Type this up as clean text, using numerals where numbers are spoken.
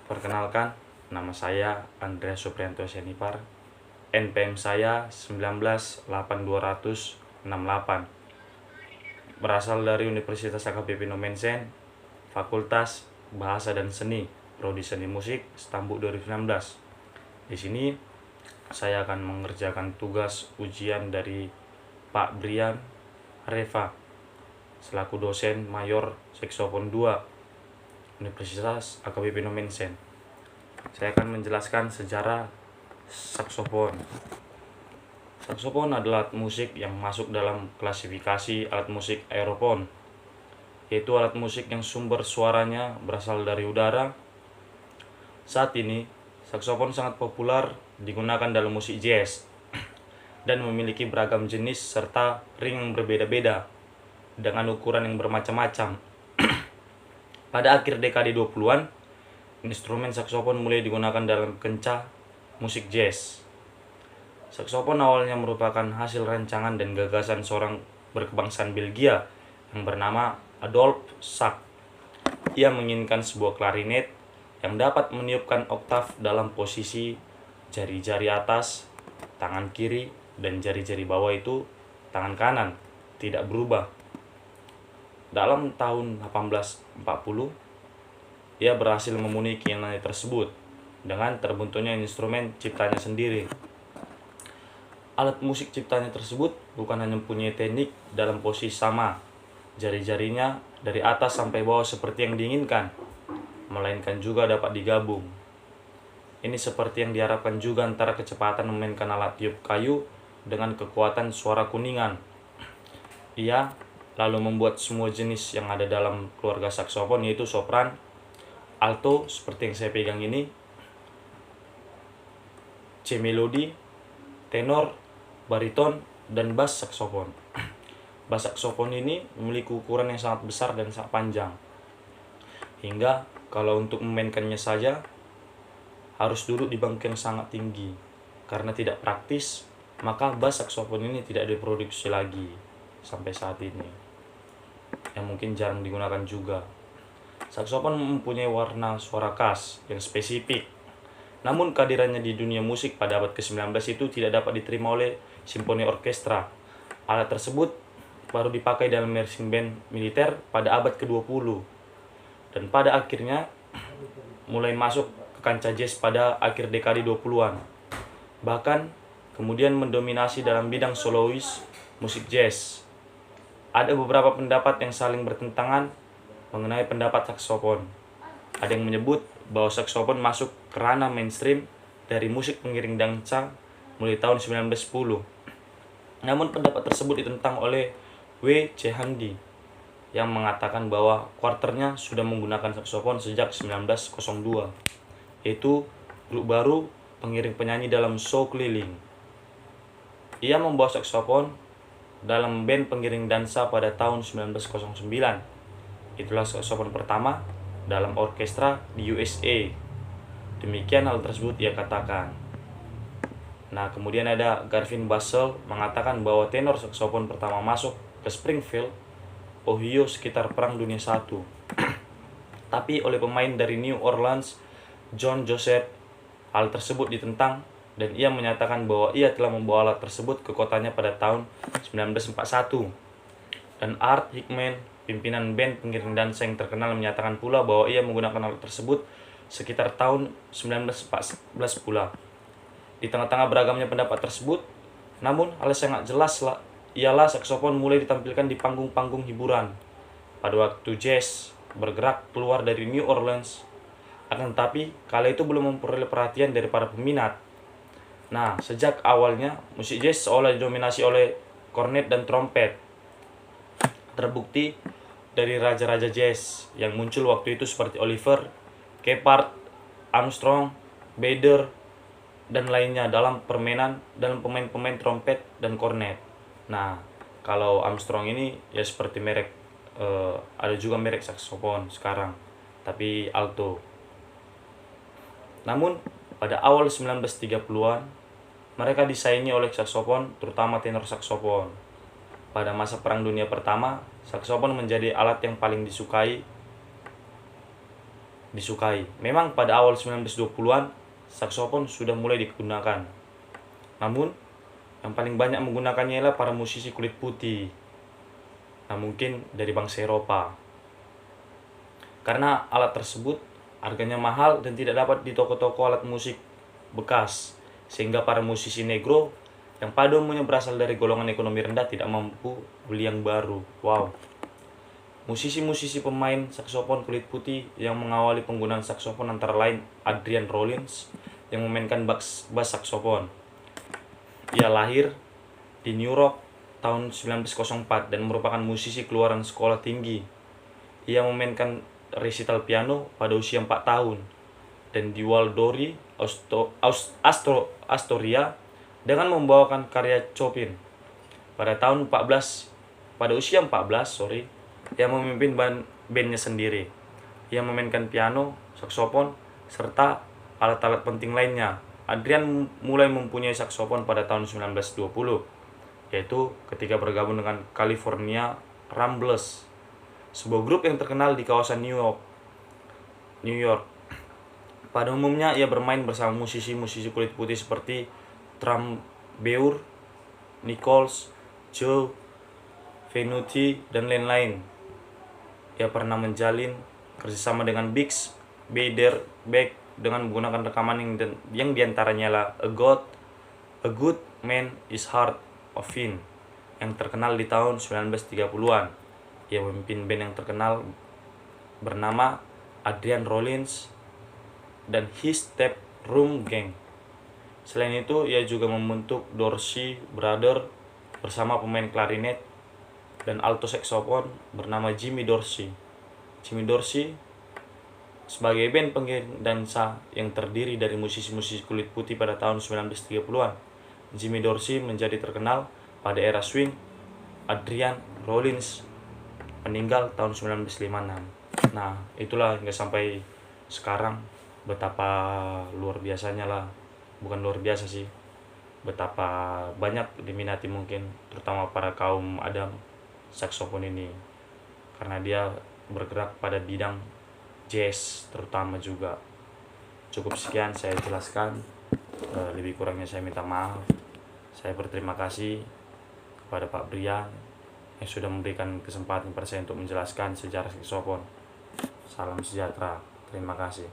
Perkenalkan, nama saya Andreas Suprianto Senipar. NPM saya 198268. Berasal dari Universitas AKBP Nomensen, Fakultas Bahasa dan Seni, Prodi Seni Musik, Stambuk 2019. Di sini saya akan mengerjakan tugas ujian dari Pak Brian Reva selaku dosen mayor saksofon 2 Universitas AKBP Nomensen. Saya akan menjelaskan sejarah saksofon. Saksofon adalah alat musik yang masuk dalam klasifikasi alat musik aeropon, yaitu alat musik yang sumber suaranya berasal dari udara. Saat ini, saksofon sangat populer digunakan dalam musik jazz dan memiliki beragam jenis serta ring yang berbeda-beda dengan ukuran yang bermacam-macam. Pada akhir dekade 20-an, instrumen saksofon mulai digunakan dalam kancah musik jazz. Saksofon awalnya merupakan hasil rancangan dan gagasan seorang berkebangsaan Belgia yang bernama Adolphe Sax. Ia menginginkan sebuah klarinet yang dapat meniupkan oktav dalam posisi jari-jari atas, tangan kiri, dan jari-jari bawah itu tangan kanan, tidak berubah. Dalam tahun 1840, ia berhasil memenuhi keinginannya tersebut dengan terbentuknya instrumen ciptanya sendiri. Alat musik ciptanya tersebut bukan hanya mempunyai teknik dalam posisi sama, jari-jarinya dari atas sampai bawah seperti yang diinginkan, melainkan juga dapat digabung. Ini seperti yang diharapkan juga antara kecepatan memainkan alat tiup kayu dengan kekuatan suara kuningan. Ia lalu membuat semua jenis yang ada dalam keluarga saksofon, yaitu sopran, alto seperti yang saya pegang ini, C melodi, tenor, bariton, dan bass saksofon. Bass saksofon ini memiliki ukuran yang sangat besar dan sangat panjang, hingga kalau untuk memainkannya saja harus duduk di bangku yang sangat tinggi. Karena tidak praktis, maka bass saksofon ini tidak diproduksi lagi sampai saat ini, yang mungkin jarang digunakan juga. Saksofon mempunyai warna suara khas yang spesifik. Namun kehadirannya di dunia musik pada abad ke-19 itu tidak dapat diterima oleh simfoni orkestra. Alat tersebut baru dipakai dalam marching band militer pada abad ke-20 dan pada akhirnya mulai masuk ke kancah jazz pada akhir dekade 20-an. Bahkan kemudian mendominasi dalam bidang solois musik jazz. Ada beberapa pendapat yang saling bertentangan mengenai pendapat saksofon. Ada yang menyebut bahwa saksofon masuk ke ranah mainstream dari musik pengiring dansa mulai tahun 1910. Namun pendapat tersebut ditentang oleh W. C. Handy yang mengatakan bahwa Quarternya sudah menggunakan saksofon sejak 1902, yaitu grup baru pengiring penyanyi dalam show keliling. Ia membawa saksofon dalam band pengiring dansa pada tahun 1909. Itulah saksofon pertama dalam orkestra di USA. Demikian hal tersebut ia katakan. Nah, kemudian ada Garvin Bassel mengatakan bahwa tenor saksofon pertama masuk ke Springfield, Ohio sekitar Perang Dunia I. Tapi oleh pemain dari New Orleans, John Joseph, hal tersebut ditentang dan ia menyatakan bahwa ia telah membawa alat tersebut ke kotanya pada tahun 1941. Dan Art Hickman, pimpinan band pengiring dansa yang terkenal, menyatakan pula bahwa ia menggunakan alat tersebut sekitar tahun 1914 pula. Di tengah-tengah beragamnya pendapat tersebut, namun hal sangat jelas ialah saksofon mulai ditampilkan di panggung-panggung hiburan pada waktu jazz bergerak keluar dari New Orleans. Akan tetapi kala itu belum memperoleh perhatian dari para peminat. Nah, sejak awalnya musik jazz seolah didominasi oleh kornet dan trompet. Terbukti dari raja-raja jazz yang muncul waktu itu seperti Oliver, Kephart, Armstrong, Bader, dan lainnya dalam pemain-pemain trompet dan kornet. Nah, kalau Armstrong ini ya seperti merek ada juga merek saksofon sekarang, tapi alto. Namun pada awal 1930-an mereka disaingi oleh saksofon, terutama tenor saksofon. Pada masa Perang Dunia Pertama, saksofon menjadi alat yang paling disukai disukai. Memang pada awal 1920-an saksofon sudah mulai digunakan. Namun yang paling banyak menggunakannya ialah para musisi kulit putih. Nah, mungkin dari bangsa Eropa. Karena alat tersebut harganya mahal dan tidak dapat di toko-toko alat musik bekas, sehingga para musisi negro yang pada umumnya berasal dari golongan ekonomi rendah tidak mampu beli yang baru. Wow. Musisi-musisi pemain saksofon kulit putih yang mengawali penggunaan saksofon antara lain Adrian Rollins yang memainkan bass saksofon. Ia lahir di New York tahun 1904 dan merupakan musisi keluaran sekolah tinggi. Ia memainkan resital piano pada usia 4 tahun dan di Waldorf, Astoria dengan membawakan karya Chopin. Pada usia 14, ia memimpin bandnya sendiri. Ia memainkan piano, saksofon, serta alat-alat penting lainnya. Adrian mulai mempunyai saksofon pada tahun 1920, yaitu ketika bergabung dengan California Ramblers, sebuah grup yang terkenal di kawasan New York. Pada umumnya ia bermain bersama musisi-musisi kulit putih seperti Trambeur, Nichols, Joe Venuti, dan lain-lain. Ia pernah menjalin kerjasama dengan Bix Beiderbecke dengan menggunakan rekaman yang diantaranya lah A Good Man Is Hard of Finn yang terkenal di tahun 1930-an. Ia memimpin band yang terkenal bernama Adrian Rollins dan His Step Room Gang. Selain itu, ia juga membentuk Dorsey Brothers bersama pemain klarinet dan alto saxophone bernama Jimmy Dorsey. Jimmy Dorsey sebagai band pengiring dansa yang terdiri dari musisi-musisi kulit putih pada tahun 1930-an. Jimmy Dorsey menjadi terkenal pada era swing. Adrian Rollins meninggal tahun 1956. Nah, itulah hingga sampai sekarang betapa luar biasanya lah. Bukan luar biasa sih. Betapa banyak diminati mungkin terutama para kaum adam saksofon ini. Karena dia bergerak pada bidang jazz terutama juga. Cukup sekian saya jelaskan. Lebih kurangnya saya minta maaf. Saya berterima kasih kepada Pak Brian yang sudah memberikan kesempatan kepada saya untuk menjelaskan sejarah saksofon. Salam sejahtera. Terima kasih.